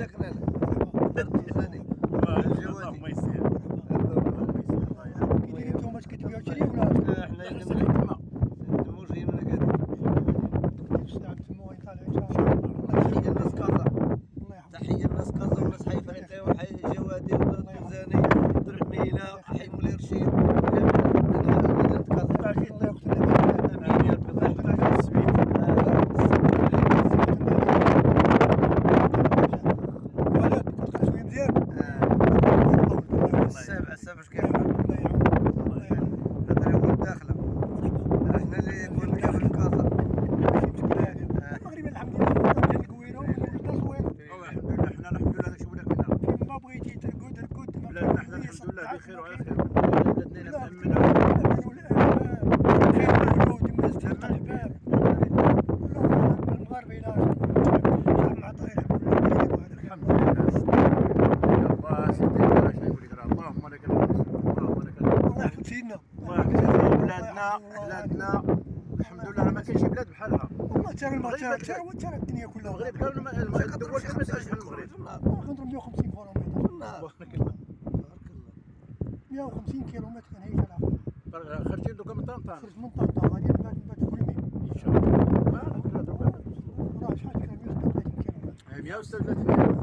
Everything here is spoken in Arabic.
ساكنه له ثاني الجوادي ما يصير كي دايرين نتوما كتبيعوا تشري ولا احنا نخدموا جايين من اكادير الساعه تما وين طالع ان شاء الله. تحيه الناس كازا الله يحفظك. تحيه الناس كازا والناس حي افريقيا وحي جوادي ودرزاني درب مينا حي مولاي رشيد مدينه كازا الله يقتل امين يا ربي الله يحفظك السبيت ولد كتقرا شويه مزيان. السابع اش كيعمل هذا هو الداخله احنا اللي كنا كامل كازا المغرب الحمد لله ديال الكويره والبلده زوينه. الحمد لله شوفنا كنا كيما بغيتي ترقد بلادنا حنا الحمد لله بخير وعلى خير. بلادنا مأمنة خير موجود الناس تفتح الباب. المغاربه الى شعب العطاء الحمد لله. الله سيدي الله يقول لك اللهم لك الحمد اللهم لك الحمد. الله يحفظ سيدنا. الله يحفظ بلادنا الحمد لله ما كاينش بلاد بحالها. والله ترى ترى الدنيا كلها. المغرب كامل الدول كامل ما تعيش بحال المغرب. كنضرب 150 كيلومتر. بارك الله 150 كيلومتر كنعيش على خرجتي دوكا من طنطا خرجت من طنطا غادي نبات في كلمي. ان شاء الله. راه شحال كان 136 كيلومتر. 136